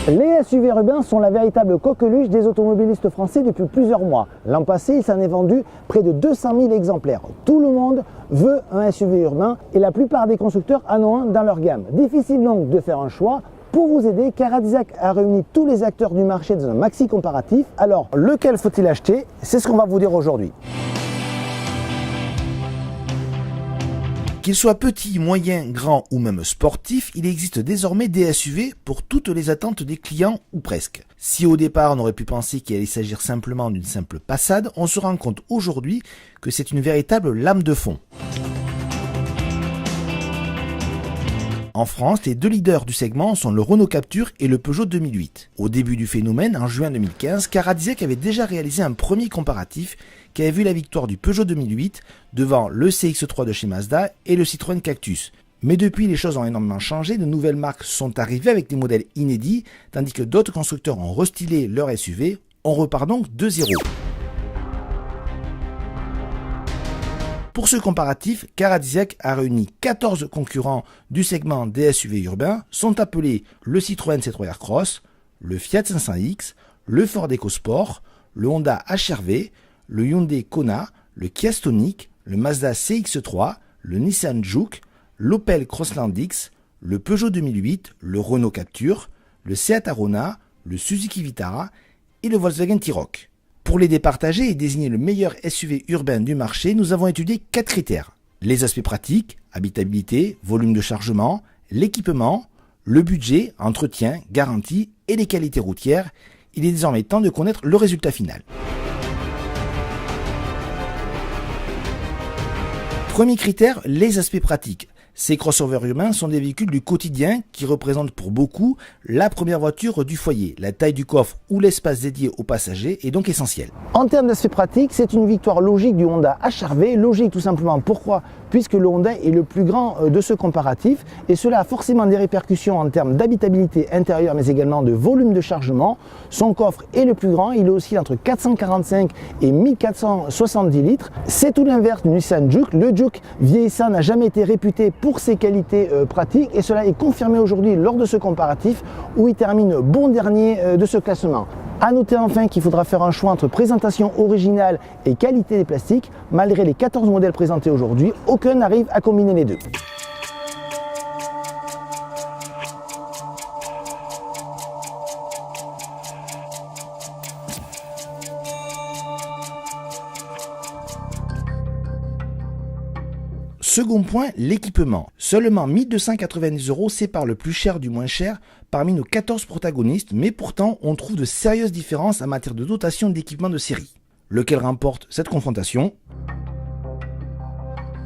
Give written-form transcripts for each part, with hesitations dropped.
Les SUV urbains sont la véritable coqueluche des automobilistes français depuis plusieurs mois. L'an passé, il s'en est vendu près de 200 000 exemplaires. Tout le monde veut un SUV urbain et la plupart des constructeurs en ont un dans leur gamme. Difficile donc de faire un choix. Pour vous aider, Caradisec a réuni tous les acteurs du marché dans un maxi comparatif. Alors, lequel faut-il acheter? C'est ce qu'on va vous dire aujourd'hui. Qu'il soit petit, moyen, grand ou même sportif, il existe désormais des SUV pour toutes les attentes des clients ou presque. Si au départ on aurait pu penser qu'il allait s'agir simplement d'une simple passade, on se rend compte aujourd'hui que c'est une véritable lame de fond. En France, les deux leaders du segment sont le Renault Captur et le Peugeot 2008. Au début du phénomène, en juin 2015, Caradisec avait déjà réalisé un premier comparatif qui avait vu la victoire du Peugeot 2008 devant le CX-3 de chez Mazda et le Citroën Cactus. Mais depuis, les choses ont énormément changé, de nouvelles marques sont arrivées avec des modèles inédits, tandis que d'autres constructeurs ont restylé leur SUV. On repart donc de zéro. Pour ce comparatif, Caradisec a réuni 14 concurrents du segment des SUV urbains, sont appelés le Citroën C3 Aircross, le Fiat 500X, le Ford EcoSport, le Honda HR-V, le Hyundai Kona, le Kia Stonic, le Mazda CX-3, le Nissan Juke, l'Opel Crossland X, le Peugeot 2008, le Renault Captur, le Seat Arona, le Suzuki Vitara et le Volkswagen T-Roc. Pour les départager et désigner le meilleur SUV urbain du marché, nous avons étudié 4 critères. Les aspects pratiques, habitabilité, volume de chargement, l'équipement, le budget, entretien, garantie et les qualités routières. Il est désormais temps de connaître le résultat final. Premier critère, les aspects pratiques. Ces crossovers urbains sont des véhicules du quotidien qui représentent pour beaucoup la première voiture du foyer. La taille du coffre ou l'espace dédié aux passagers est donc essentiel. En termes d'aspect pratique, c'est une victoire logique du Honda HR-V. Logique tout simplement, pourquoi? Puisque le Honda est le plus grand de ce comparatif et cela a forcément des répercussions en termes d'habitabilité intérieure mais également de volume de chargement. Son coffre est le plus grand, il oscille entre 445 et 1470 litres. C'est tout l'inverse du Nissan Juke. Le Juke vieillissant n'a jamais été réputé pour ses qualités pratiques et cela est confirmé aujourd'hui lors de ce comparatif où il termine bon dernier de ce classement. A noter enfin qu'il faudra faire un choix entre présentation originale et qualité des plastiques. Malgré les 14 modèles présentés aujourd'hui, aucun n'arrive à combiner les deux. Second point, l'équipement. Seulement 1 290 € sépare le plus cher du moins cher parmi nos 14 protagonistes, mais pourtant on trouve de sérieuses différences en matière de dotation d'équipement de série. Lequel remporte cette confrontation?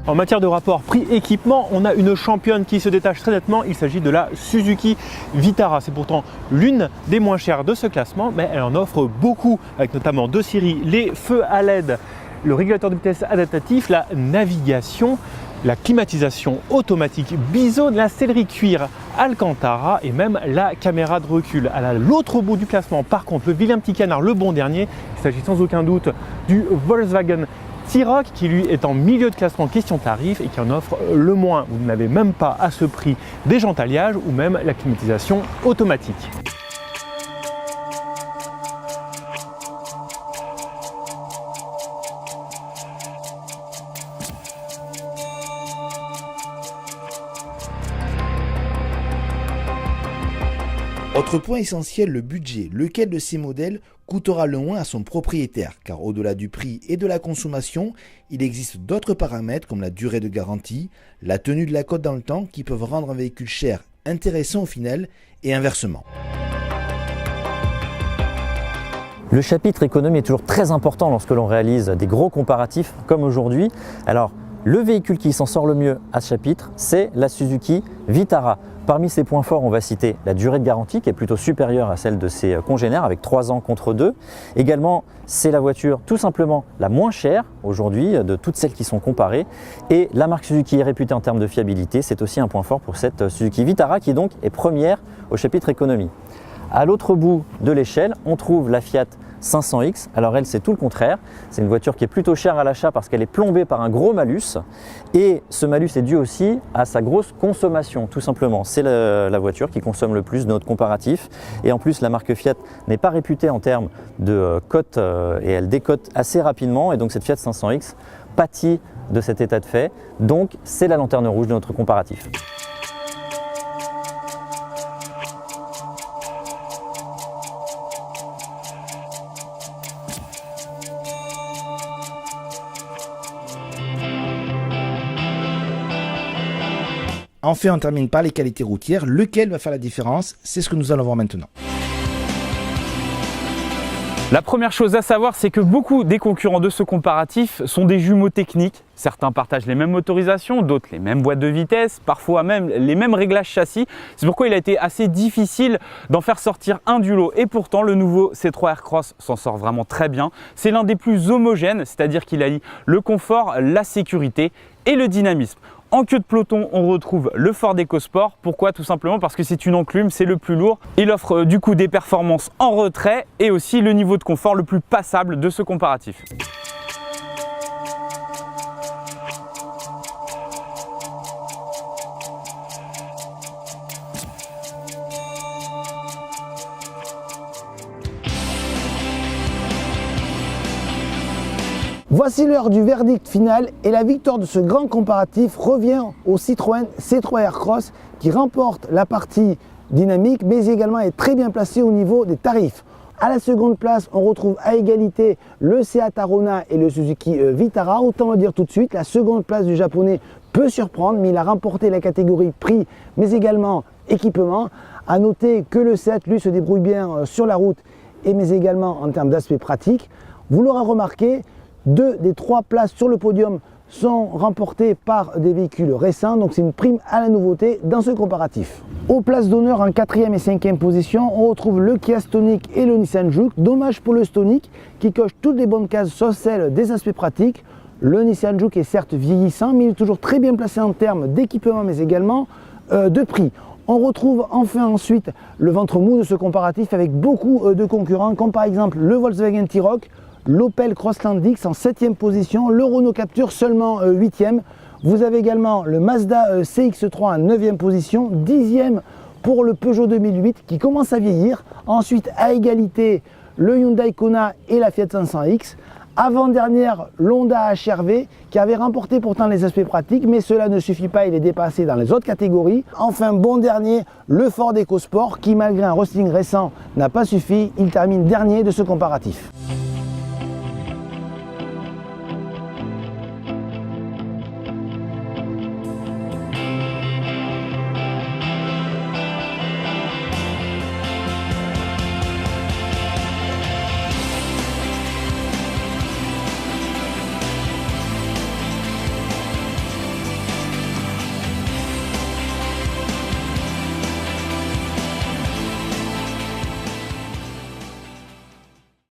En matière de rapport prix-équipement, on a une championne qui se détache très nettement, il s'agit de la Suzuki Vitara. C'est pourtant l'une des moins chères de ce classement, mais elle en offre beaucoup, avec notamment deux séries, les feux à LED, le régulateur de vitesse adaptatif, la navigation, la climatisation automatique Bizone, la sellerie cuir Alcantara et même la caméra de recul. À l'autre bout du classement, par contre, le vilain petit canard, le bon dernier, il s'agit sans aucun doute du Volkswagen T-Roc qui lui est en milieu de classement question tarif et qui en offre le moins. Vous n'avez même pas à ce prix des jantes alliage ou même la climatisation automatique. Autre point essentiel, le budget. Lequel de ces modèles coûtera le moins à son propriétaire? Car au-delà du prix et de la consommation, il existe d'autres paramètres comme la durée de garantie, la tenue de la cote dans le temps qui peuvent rendre un véhicule cher intéressant au final et inversement. Le chapitre économie est toujours très important lorsque l'on réalise des gros comparatifs comme aujourd'hui. Alors, le véhicule qui s'en sort le mieux à ce chapitre, c'est la Suzuki Vitara. Parmi ses points forts, on va citer la durée de garantie qui est plutôt supérieure à celle de ses congénères avec 3 ans contre 2. Également, c'est la voiture tout simplement la moins chère aujourd'hui de toutes celles qui sont comparées. Et la marque Suzuki est réputée en termes de fiabilité. C'est aussi un point fort pour cette Suzuki Vitara qui donc est première au chapitre économie. À l'autre bout de l'échelle, on trouve la Fiat 500X. Alors elle, c'est tout le contraire. C'est une voiture qui est plutôt chère à l'achat parce qu'elle est plombée par un gros malus. Et ce malus est dû aussi à sa grosse consommation, tout simplement. C'est la voiture qui consomme le plus de notre comparatif. Et en plus, la marque Fiat n'est pas réputée en termes de cote et elle décote assez rapidement. Et donc cette Fiat 500X pâtit de cet état de fait. Donc c'est la lanterne rouge de notre comparatif. Enfin, on termine par les qualités routières. Lequel va faire la différence? C'est ce que nous allons voir maintenant. La première chose à savoir, c'est que beaucoup des concurrents de ce comparatif sont des jumeaux techniques. Certains partagent les mêmes motorisations, d'autres les mêmes boîtes de vitesse, parfois même les mêmes réglages châssis. C'est pourquoi il a été assez difficile d'en faire sortir un du lot. Et pourtant, le nouveau C3 Aircross s'en sort vraiment très bien. C'est l'un des plus homogènes, c'est-à-dire qu'il allie le confort, la sécurité et le dynamisme. En queue de peloton, on retrouve le Ford EcoSport. Pourquoi? Tout simplement parce que c'est une enclume, c'est le plus lourd. Il offre du coup des performances en retrait et aussi le niveau de confort le plus passable de ce comparatif. Voici l'heure du verdict final et la victoire de ce grand comparatif revient au Citroën C3 Aircross qui remporte la partie dynamique mais également est très bien placé au niveau des tarifs. À la seconde place, on retrouve à égalité le Seat Arona et le Suzuki Vitara. Autant le dire tout de suite, la seconde place du japonais peut surprendre mais il a remporté la catégorie prix mais également équipement. A noter que le 7 lui se débrouille bien sur la route et mais également en termes d'aspect pratique. Vous l'aurez remarqué, 2 des 3 places sur le podium sont remportées par des véhicules récents, donc c'est une prime à la nouveauté dans ce comparatif. Aux places d'honneur en 4e et 5e position, on retrouve le Kia Stonic et le Nissan Juke. Dommage pour le Stonic qui coche toutes les bonnes cases sauf celle des aspects pratiques. Le Nissan Juke est certes vieillissant, mais il est toujours très bien placé en termes d'équipement, mais également de prix. On retrouve enfin ensuite le ventre mou de ce comparatif avec beaucoup de concurrents, comme par exemple le Volkswagen T-Roc, l'Opel Crossland X en 7e position, le Renault Captur seulement 8e. Vous avez également le Mazda CX-3 en 9e position, 10e pour le Peugeot 2008 qui commence à vieillir. Ensuite, à égalité, le Hyundai Kona et la Fiat 500X. Avant-dernière, l'Honda HR-V qui avait remporté pourtant les aspects pratiques, mais cela ne suffit pas, il est dépassé dans les autres catégories. Enfin, bon dernier, le Ford EcoSport qui malgré un roasting récent n'a pas suffi, il termine dernier de ce comparatif.